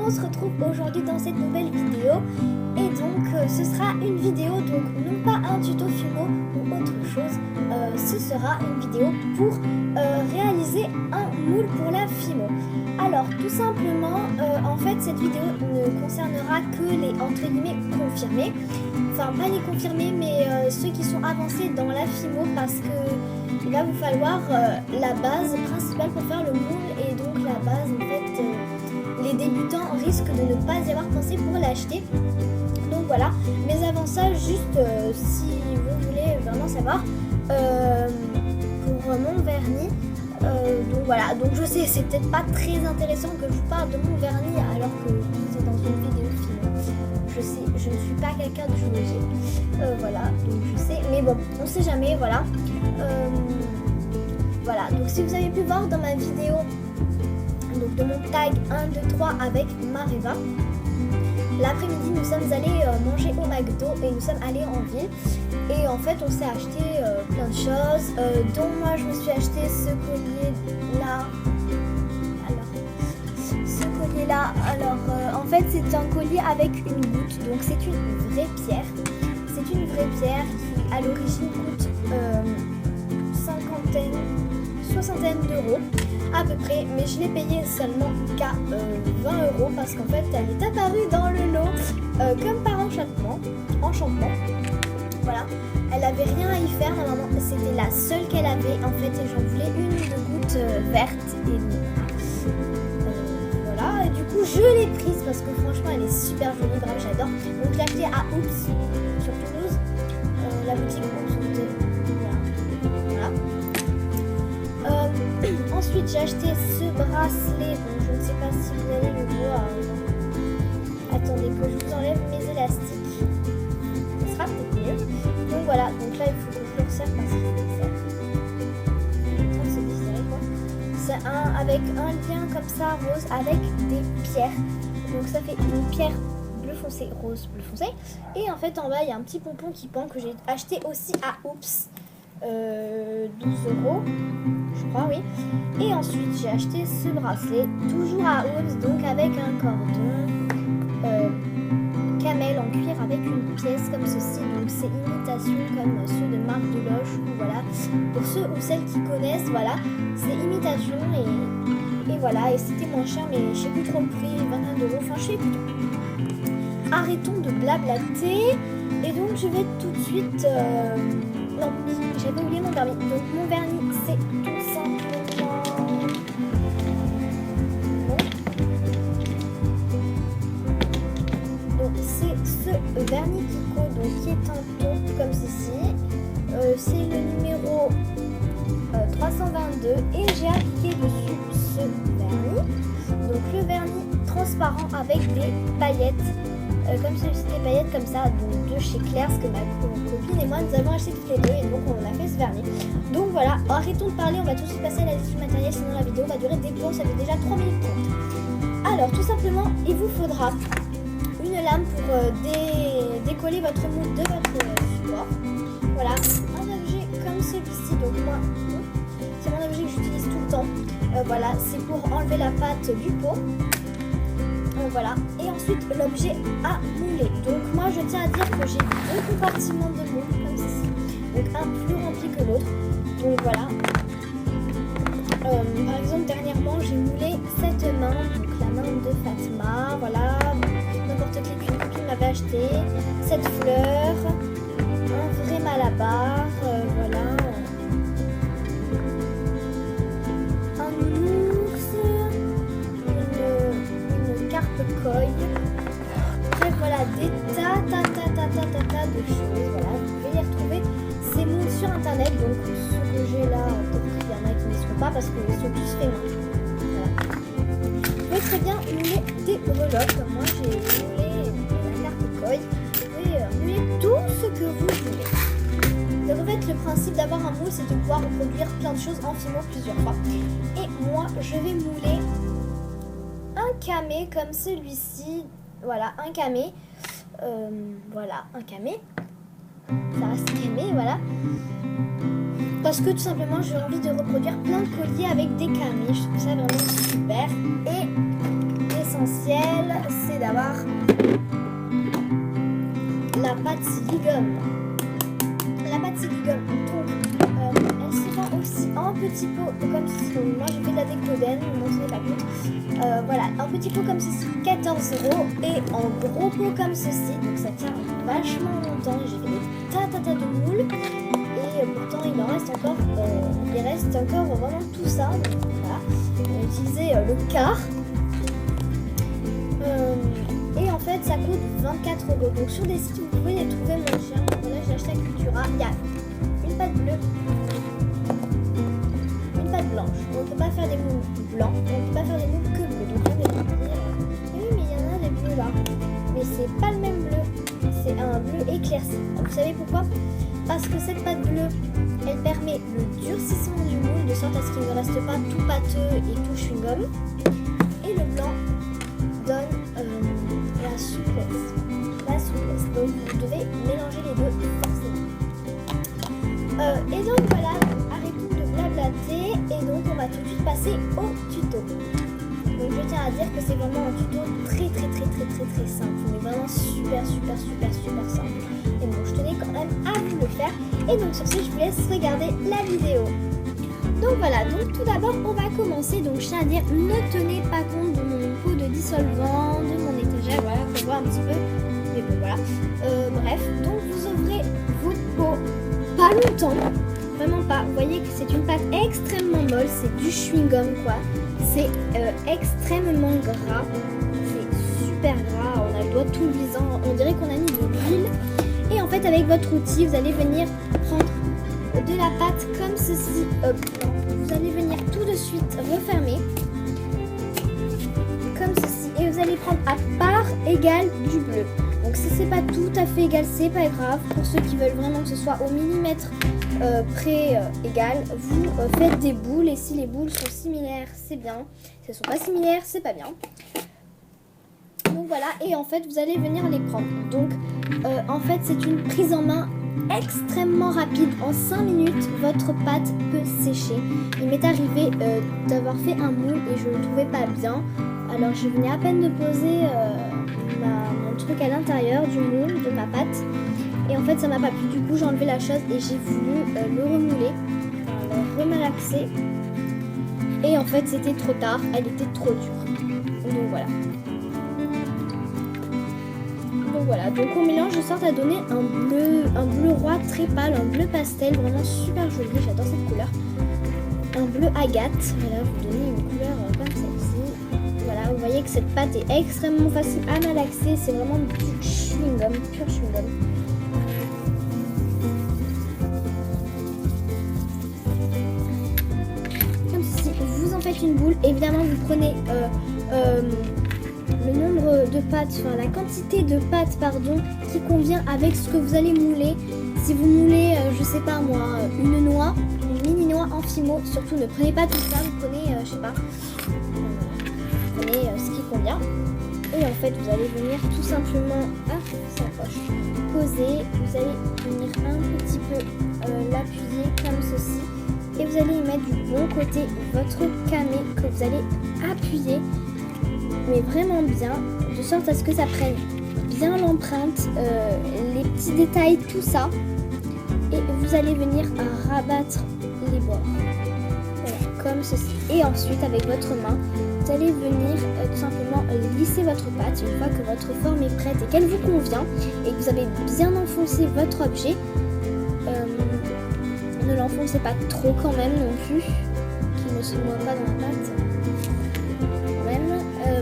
on se retrouve aujourd'hui dans cette nouvelle vidéo. Et donc ce sera une vidéo, donc non pas un tuto Fimo ou autre chose, ce sera une vidéo pour réaliser un moule pour la Fimo. Alors tout simplement, en fait cette vidéo ne concernera que les entre guillemets confirmés. Enfin pas les confirmés mais ceux qui sont avancés dans la Fimo, parce que il va vous falloir la base principale pour faire le moule. Et donc la base en fait les débutants risquent de ne pas y avoir pensé pour l'acheter. Donc voilà, mais avant ça, juste si vous voulez vraiment savoir, pour mon vernis, donc voilà, donc je sais c'est peut-être pas très intéressant que je vous parle de mon vernis alors que c'est dans une vidéo film. Je sais, je ne suis pas quelqu'un de joueur, voilà, donc je sais, mais bon, on sait jamais, voilà. Voilà, donc si vous avez pu voir dans ma vidéo, donc de mon tag 1, 2, 3 avec Mareva, l'après-midi nous sommes allés manger au McDo et nous sommes allés en ville. Et en fait on s'est acheté plein de choses, dont moi je me suis acheté ce collier là. Alors, ce collier là, en fait c'est un collier avec une goutte, donc c'est une vraie pierre. C'est une vraie pierre qui à l'origine coûte soixantaine d'euros à peu près, mais je l'ai payé seulement qu'à 20 euros parce qu'en fait elle est apparue dans le lot comme par enchantement. Voilà, elle avait rien à y faire normalement, c'était la seule qu'elle avait en fait et j'en voulais une de goutte verte et voilà, et du coup je l'ai prise parce que franchement elle est super jolie, bref j'adore. Donc je l'ai achetée à Oops sur Toulouse, la boutique Oops. Ensuite j'ai acheté ce bracelet, donc je ne sais pas si vous allez le voir. Attendez que je vous enlève mes élastiques, ça sera peut-être mieux. Donc voilà, donc là il faut que je le resserre parce qu'il est en train de se desserrer quoi. C'est un avec un lien comme ça rose avec des pierres, donc ça fait une pierre bleu foncé, rose bleu foncé. Et en fait en bas il y a un petit pompon qui pend que j'ai acheté aussi à Oops, 12 euros je crois, oui. Et ensuite j'ai acheté ce bracelet toujours à Oops, donc avec un cordon camel en cuir avec une pièce comme ceci, donc c'est imitation comme ceux de Marc Deloche, voilà, pour ceux ou celles qui connaissent, voilà, c'est imitation et voilà, et c'était moins cher, mais je sais plus trop le prix, 21 euros, enfin je sais plus trop. Arrêtons de blablater et donc je vais tout de suite non, j'avais oublié mon vernis. Donc mon vernis c'est tout simplement donc c'est ce vernis Kiko, donc qui est un ton comme ceci. C'est le numéro 322 et j'ai appliqué dessus ce vernis. Donc le vernis transparent avec des paillettes. Comme celui-ci, des paillettes comme ça, donc de chez Claire's, que ma copine et moi nous avons acheté toutes les deux, et donc on a fait ce vernis. Donc voilà, arrêtons de parler, on va tout de suite passer à la liste du matériel, sinon la vidéo va durer des plombs, ça fait déjà 3 minutes 30. Alors tout simplement, il vous faudra une lame pour décoller votre moule de votre support. Voilà, un objet comme celui-ci, donc moi, c'est mon objet que j'utilise tout le temps. Voilà, c'est pour enlever la pâte du pot. Voilà, et ensuite l'objet à mouler. Donc moi je tiens à dire que j'ai deux compartiments de moule comme ceci, donc un plus rempli que l'autre. Donc voilà, par exemple dernièrement j'ai moulé cette main, donc la main de Fatma, voilà, n'importe quelle copine m'avait acheté, cette fleur, un vrai malabar, voilà, un nounours, coille. Bref voilà, des tas de choses, voilà, vous pouvez les retrouver ces moules sur internet, donc ceux que j'ai là, peut-être qu'il y en a qui ne seront pas parce qu'ils sont tous faits main. Voilà. Vous pouvez très bien mouler des breloques, comme moi j'ai moulé la carte coille, vous pouvez mouler tout ce que vous voulez. Donc en fait le principe d'avoir un moule c'est de pouvoir reproduire plein de choses en Fimo plusieurs fois. Et moi je vais mouler un camé comme celui-ci, voilà, un camé, voilà, un camé, ça reste camé, voilà, parce que tout simplement j'ai envie de reproduire plein de colliers avec des camés, je trouve ça vraiment super, et essentiel, c'est d'avoir la pâte silicone. La pâte silicone, donc, elle se vend aussi en petits pots comme ceci. Donc, moi j'ai fait de la décodène, non ce n'est pas mieux. Voilà, en petits pots comme ceci, 14 € et en gros pot comme ceci. Donc ça tient vachement longtemps. J'ai fait des tas de moules et pourtant il en reste encore. Il reste encore vraiment tout ça. Donc voilà, on a utilisé le quart. Et en fait ça coûte 24 €. Donc sur des sites vous pouvez les trouver moins chers. Là j'ai acheté à Cultura. Il y a une pâte bleue, une pâte blanche. On ne peut pas faire des moules blancs, on ne peut pas faire des moules que bleus. Donc là vous allez me dire oui mais il y en a des bleus là. Mais c'est pas le même bleu, c'est un bleu éclairci. Vous savez pourquoi? Parce que cette pâte bleue, elle permet le durcissement du moule de sorte à ce qu'il ne reste pas tout pâteux et tout chewing-gum. Et le blanc donne la souplesse. Donc vous devez mélanger les deux forcément. Et donc voilà, arrêtons de blablater et donc on va tout de suite passer au tuto. Donc je tiens à dire que c'est vraiment un tuto très simple, mais vraiment super simple. Et bon, je tenais quand même à vous le faire. Et donc sur ce, je vous laisse regarder la vidéo. Donc voilà, donc tout d'abord on va commencer. Donc je tiens à dire, ne tenez pas compte de mon pot de dissolvant, de mon étagère, voilà, pour voir un petit peu. Mais bon voilà. Bref, donc vous ouvrez votre pot pas longtemps, vraiment pas. Vous voyez que c'est une pâte extrêmement molle, c'est du chewing-gum quoi. C'est extrêmement gras, c'est super gras, on a le doigt tout luisant, on dirait qu'on a mis de l'huile. Et en fait avec votre outil, vous allez venir prendre de la pâte comme ceci. Vous allez venir tout de suite refermer comme ceci et vous allez prendre à part égale du bleu. Donc si c'est pas tout à fait égal, c'est pas grave. Pour ceux qui veulent vraiment que ce soit au millimètre près égal, vous faites des boules et si les boules sont similaires, c'est bien. Si elles sont pas similaires, c'est pas bien. Donc voilà, et en fait vous allez venir les prendre. Donc en fait c'est une prise en main extrêmement rapide. En 5 minutes, votre pâte peut sécher. Il m'est arrivé d'avoir fait un moule et je le trouvais pas bien. Alors je venais à peine de poser mon truc à l'intérieur du moule de ma pâte. Et en fait ça m'a pas plu. Du coup j'ai enlevé la chose et j'ai voulu le remouler, le remalaxer. Et en fait c'était trop tard, elle était trop dure. Donc voilà. Donc on mélange de sorte à donner un bleu roi très pâle, un bleu pastel, vraiment super joli, j'adore cette couleur. Un bleu agate, voilà, vous donnez une couleur comme celle-ci. Voilà, vous voyez que cette pâte est extrêmement facile à malaxer, c'est vraiment du chewing-gum, pur chewing-gum. Comme ceci, vous en faites une boule, évidemment vous prenez le nombre de pâtes, enfin la quantité de pâtes pardon, qui convient avec ce que vous allez mouler. Si vous moulez, je sais pas moi, une noix, une mini noix en fimo, surtout ne prenez pas tout ça, vous prenez, je sais pas, vous prenez ce qui convient. Et en fait vous allez venir tout simplement à sa poche, poser, vous allez venir un petit peu l'appuyer comme ceci. Et vous allez y mettre du bon côté votre camé que vous allez appuyer. Mais vraiment bien, de sorte à ce que ça prenne bien l'empreinte, les petits détails, tout ça. Et vous allez venir rabattre les bords. Voilà, comme ceci. Et ensuite, avec votre main, vous allez venir tout simplement lisser votre pâte. Une fois que votre forme est prête et qu'elle vous convient, et que vous avez bien enfoncé votre objet, ne l'enfoncez pas trop quand même non plus, qu'il ne se noie pas dans la pâte.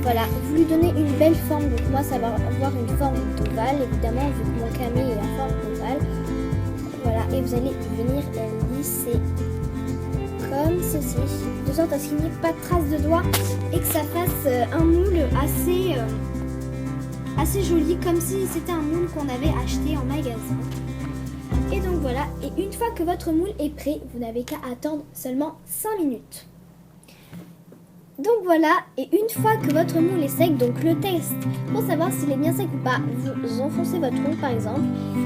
Voilà, vous lui donnez une belle forme, donc moi ça va avoir une forme d'ovale, évidemment vu que mon camé est en forme d'ovale. Voilà, et vous allez venir lisser comme ceci, de sorte à ce qu'il n'y ait pas de traces de doigts et que ça fasse un moule assez joli, comme si c'était un moule qu'on avait acheté en magasin. Et donc voilà, et une fois que votre moule est prêt, vous n'avez qu'à attendre seulement 5 minutes. Donc voilà, et une fois que votre moule est sec, donc le test pour savoir s'il est bien sec ou pas, vous enfoncez votre moule par exemple,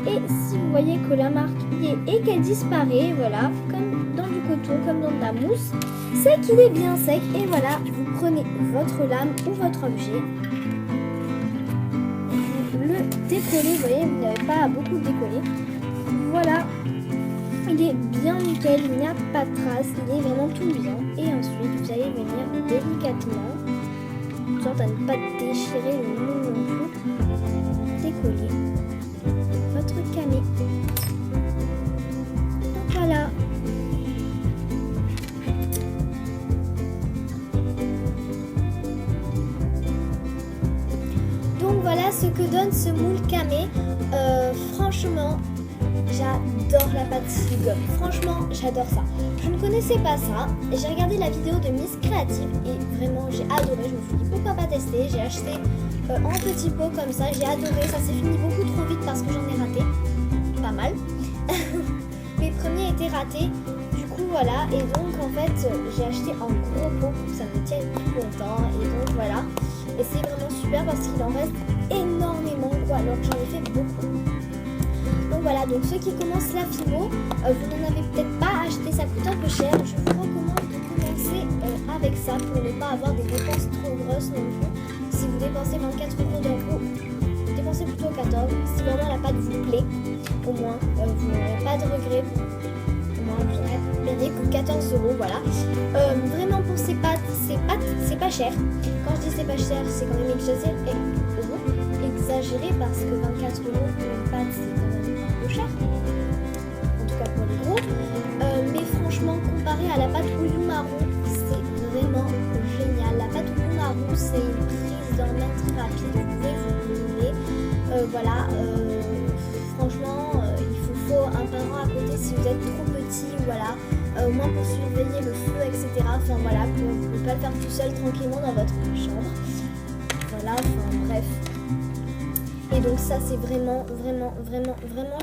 et si vous voyez que la marque y est et qu'elle disparaît, voilà, comme dans du coton bouton comme dans de la mousse, c'est qu'il est bien sec. Et voilà, vous prenez votre lame ou votre objet, vous le décollez. Vous voyez, vous n'avez pas à beaucoup décoller. Voilà, il est bien nickel, il n'y a pas de traces, il est vraiment tout bien. Et ensuite, vous allez venir délicatement, sorte à ne pas déchirer le moule non plus, décoller votre camé. Voilà. Donc voilà ce que donne ce moule camé. Franchement, j'adore la pâte gomme. Franchement, j'adore ça. Je ne connaissais pas ça. J'ai regardé la vidéo de Miss Creative et vraiment, j'ai adoré. Je me suis dit pourquoi pas tester. J'ai acheté en petit pot comme ça. J'ai adoré. Ça s'est fini beaucoup trop vite parce que j'en ai raté pas mal. Mes premiers étaient ratés. Du coup, voilà. Et donc, en fait, j'ai acheté en gros pot pour que ça me tienne plus longtemps. Et donc, voilà. Et c'est vraiment super parce qu'il en reste énormément, quoi, alors que j'en ai fait beaucoup. Donc voilà, donc ceux qui commencent la Fimo, vous n'en avez peut-être pas acheté, ça coûte un peu cher. Je vous recommande de commencer avec ça pour ne pas avoir des dépenses trop grosses non plus. Si vous dépensez 24 € d'un coup, dépensez plutôt 14. Si vraiment la pâte vous plaît, au moins vous n'aurez pas de regrets. Au moins vous n'aurez payé que 14 €, voilà. Vraiment pour ces pâtes, c'est pas cher. Quand je dis c'est pas cher, c'est quand même exagéré parce que 24 € pour une pâte, c'est quand même un peu cher. En tout cas pour les gros. Mais franchement, comparé à la pâte Ouyou marron, c'est vraiment génial. La pâte Ouyou marron, c'est une prise d'un main très rapide. Vous pouvez vous brûler. Voilà. Franchement, il vous faut un parent à côté si vous êtes trop petit. Voilà. Au moins pour surveiller le feu, etc. Enfin voilà, pour ne pas le faire tout seul tranquillement dans votre chambre. Voilà, enfin bref. Et donc ça c'est vraiment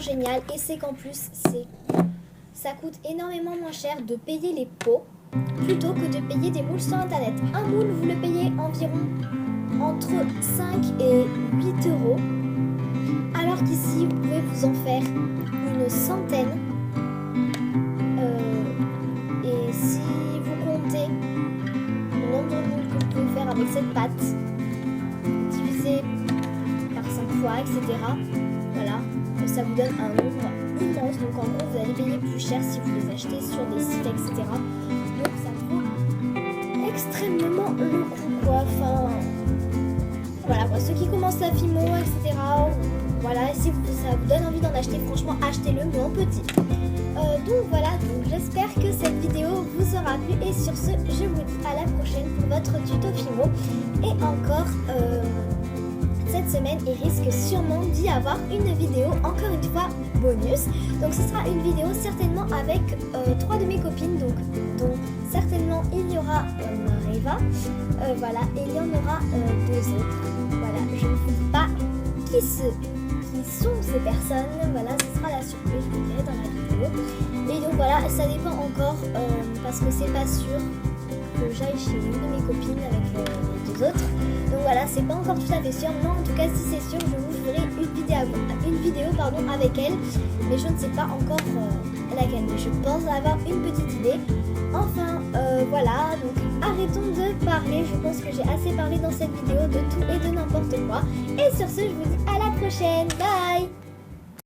génial. Et c'est qu'en plus ça coûte énormément moins cher de payer les pots plutôt que de payer des moules sur internet. Un moule vous le payez environ entre 5 et 8 €. Alors qu'ici vous pouvez vous en faire une centaine. Et si vous comptez le nombre de moules que vous pouvez faire avec cette pâte divisé par 5 fois, etc. Voilà, ça vous donne un nombre immense. Donc en gros, vous allez payer plus cher si vous les achetez sur des sites, etc. Donc ça vaut extrêmement le coup, quoi. Enfin, voilà, quoi. Ceux qui commencent la Fimo, etc. Voilà, si ça vous donne envie d'en acheter, franchement, achetez-le, mais en petit. Donc voilà, donc j'espère que cette vidéo vous aura plu. Et sur ce, je vous dis à la prochaine pour votre tuto Fimo. Et encore... cette semaine, il risque sûrement d'y avoir une vidéo, encore une fois, bonus. Donc ce sera une vidéo certainement avec 3 de mes copines, donc dont certainement il y aura Mareva, voilà, et il y en aura 2 autres. Voilà, je ne vous dis pas qui sont ces personnes, voilà, ce sera la surprise, je vous dirai dans la vidéo. Et donc voilà, ça dépend encore, parce que c'est pas sûr que j'aille chez une de mes copines avec les 2 autres. Donc voilà, c'est pas encore tout à fait sûr, mais en tout cas si c'est sûr, je vous ferai une vidéo avec elle, mais je ne sais pas encore laquelle, mais je pense avoir une petite idée. Enfin voilà, donc arrêtons de parler, je pense que j'ai assez parlé dans cette vidéo de tout et de n'importe quoi. Et sur ce, je vous dis à la prochaine, bye.